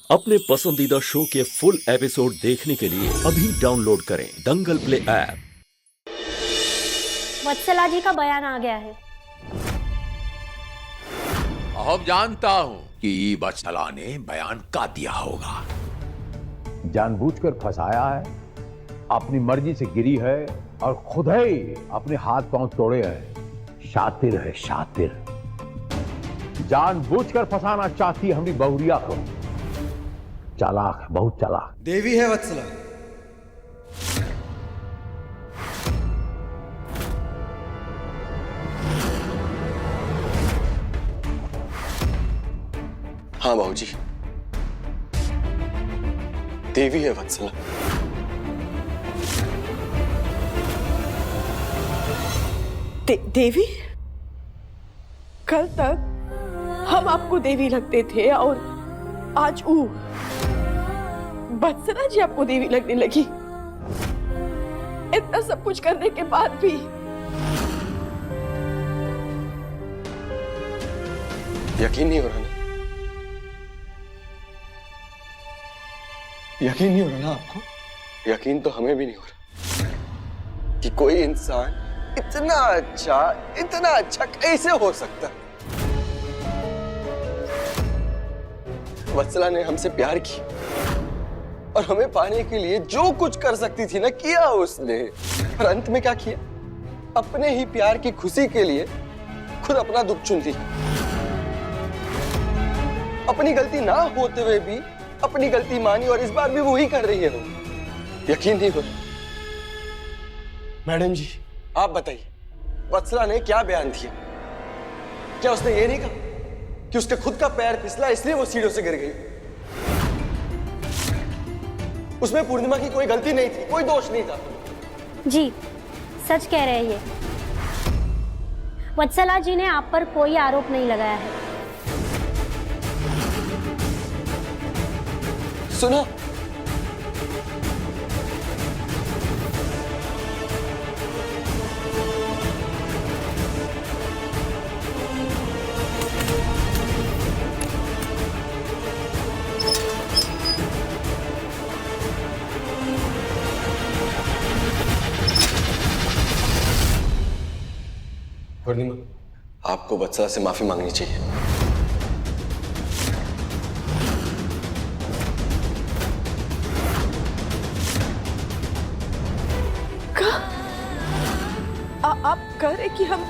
अपने पसंदीदा शो के फुल एपिसोड देखने के लिए अभी डाउनलोड करें दंगल प्ले ऐप। वत्सला जी का बयान आ गया है। अब जानता हूं कि वत्सला ने बयान का दिया होगा। जानबूझकर फंसाया है, अपनी मर्जी से गिरी है और खुद ही अपने हाथ पांव तोड़े है। शातिर है शातिर, जानबूझकर फंसाना चाहती है हमारी बहुरिया को। चालाक है, बहुत चालाक। देवी है वत्सला। हाँ बाबूजी, देवी है वत्सला। देवी? कल तक हम आपको देवी लगते थे और आज वत्सला जी आपको देवी लगने लगी। इतना सब कुछ करने के बाद भी यकीन नहीं हो रहा ना? यकीन नहीं हो रहा ना आपको? यकीन तो हमें भी नहीं हो रहा कि कोई इंसान इतना अच्छा कैसे हो सकता। वत्सला ने हमसे प्यार किया और हमें पाने के लिए जो कुछ कर सकती थी ना, किया उसने। और अंत में क्या किया? अपने ही प्यार की खुशी के लिए खुद अपना दुख चुन ली। अपनी गलती ना होते हुए भी अपनी गलती मानी और इस बार भी वही कर रही है वो। यकीन नहीं हो रहा। मैडम जी, आप बताइए, वत्सला ने क्या बयान दिया? क्या उसने ये नहीं कहा कि उसके खुद का पैर फिसला इसलिए वो सीढ़ियों से गिर गई? उसमें पूर्णिमा की कोई गलती नहीं थी, कोई दोष नहीं था। जी, सच कह रहे हैं ये। वत्सला जी ने आप पर कोई आरोप नहीं लगाया है। सुना? पूर्णिमा, आपको वत्सला से माफी मांगनी चाहिए। आप कह रहे कि हम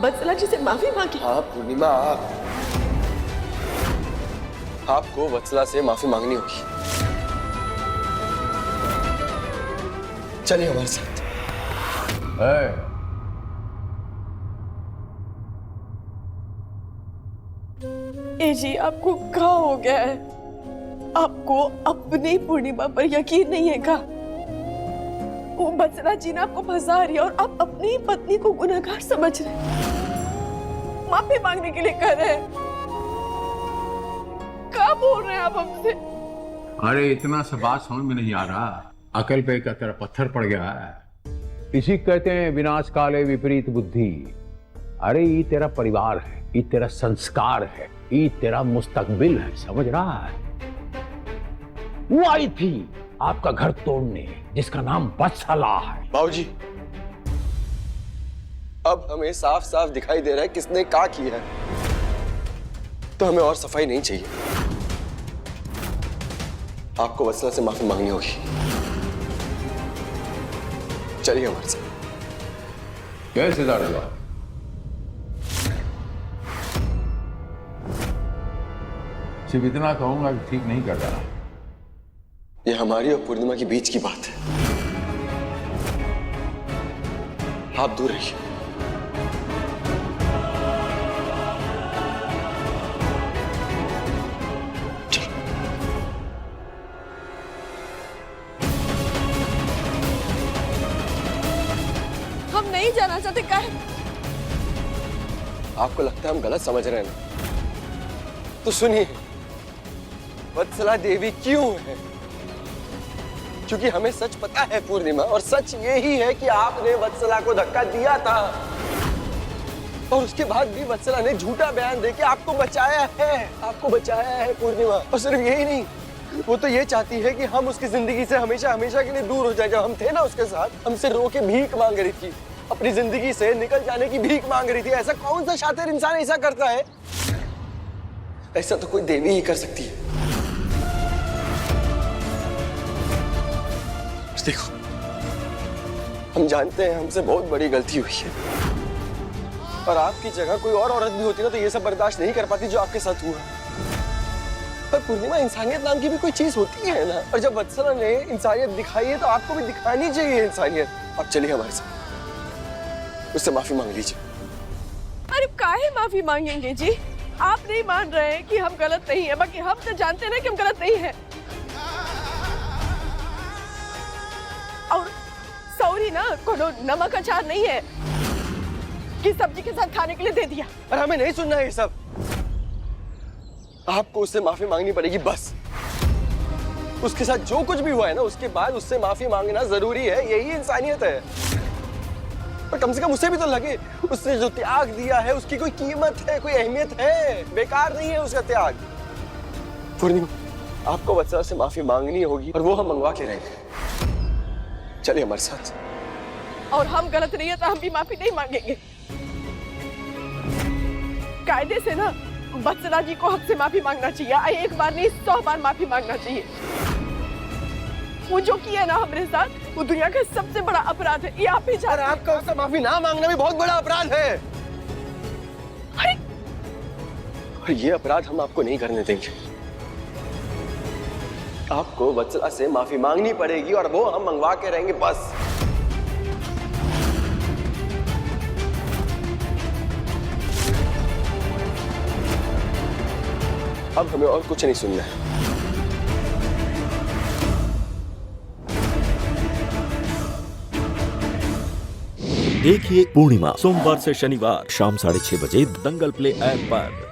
वत्सला जी से माफी मांगे? हाँ पूर्णिमा, आपको वत्सला से माफी मांगनी होगी। चलिए हमारे साथ। ए जी, आपको क्या हो गया है? आपको अपनी पूर्णिमा पर यकीन नहीं है क्या? वो वत्सला जी ने आपको फंसा रही है और आप अपनी पत्नी को गुनहगार समझ रहे हैं, माफी मांगने के लिए कह रहे हैं। क्या बोल रहे हैं आप हमसे? अरे इतना सा बात समझ में नहीं आ रहा। अकल पे का तेरा पत्थर पड़ गया है। इसी कहते हैं विनाश काले विपरीत बुद्धि। अरे ये तेरा परिवार है, ये तेरा संस्कार है, ये तेरा मुस्तकबिल है, समझ रहा है? वो आई थी आपका घर तोड़ने, जिसका नाम वत्सला है। बाबूजी, अब हमें साफ साफ दिखाई दे रहा है किसने क्या किया है, तो हमें और सफाई नहीं चाहिए। आपको वत्सला से माफी मांगनी होगी। चलिए हमारे साथ। कैसे दादा? सिर्फ इतना कहूंगा कि ठीक नहीं कर रहा। ये हमारी और पूर्णिमा के बीच की बात है। आप दूर रहिए। हम नहीं जाना चाहते। क्या है? आपको लगता है हम गलत समझ रहे हैं ना? तो सुनिए, वत्सला देवी क्यों है? क्योंकि हमें सच पता है पूर्णिमा, और सच यही है कि आपने वत्सला को धक्का दिया था। और उसके बाद भी वत्सला ने झूठा बयान देके आपको बचाया है पूर्णिमा। और सिर्फ यही नहीं, वो तो ये चाहती है कि हम उसकी जिंदगी से हमेशा हमेशा के लिए दूर हो जाए। जब हम थे ना उसके साथ, हमसे रो के भीख मांग रही थी, अपनी जिंदगी से निकल जाने की भीख मांग रही थी। ऐसा कौन सा शातिर इंसान ऐसा करता है? ऐसा तो कोई देवी ही कर सकती है। देखो, हम जानते हैं हमसे बहुत बड़ी गलती हुई है, और आपकी जगह कोई और औरत भी होती ना तो ये सब बर्दाश्त नहीं कर पाती जो आपके साथ हुआ। पर पूर्णिमा, इंसानियत नाम की भी कोई चीज होती है ना, और जब वत्सला ने इंसानियत दिखाई है तो आपको भी दिखानी चाहिए इंसानियत। आप चलिए हमारे साथ, उससे माफी मांग लीजिए। अरे काहे माफी मांगेंगे जी? आप नहीं मान रहे हैं कि हम गलत नहीं है, बाकी हम तो जानते हैं कि हम गलत नहीं है। और सॉरी ना, कोनो नमक अचार नहीं है कि सब्जी के साथ खाने के लिए दे दिया। और हमें नहीं सुनना है ये सब। आपको उससे माफी मांगनी पड़ेगी बस। उसके साथ जो कुछ भी हुआ है ना, उसके बाद उससे माफी मांगना जरूरी है, यही इंसानियत है। पर कम से कम उसे भी तो लगे उसने जो त्याग दिया है उसकी कोई कीमत है, कोई अहमियत है, बेकार नहीं है उसका त्याग। पूर्णिमा, आपको वत्सला से माफी मांगनी होगी और वो हम मंगवा के रहेंगे। चलिए हमारे साथ। और हम गलत नहीं है तो हम भी माफी नहीं मांगेंगे। कायदे से ना वत्सला जी को हमसे माफी मांगना चाहिए। एक बार नहीं 100 बार माफी मांगना चाहिए। वो जो किया ना हमारे साथ, वो दुनिया का सबसे बड़ा अपराध है। ये आप ही जानते हैं। आपका उससे माफी ना मांगना भी बहुत बड़ा अपराध है। और ये अपराध हम आपको नहीं करने देंगे। आपको वत्सला से माफी मांगनी पड़ेगी और वो हम मंगवा के रहेंगे बस। अब हमें और कुछ नहीं सुनना है। देखिए पूर्णिमा सोमवार से शनिवार शाम 6:30 बजे दंगल प्ले ऐप पर।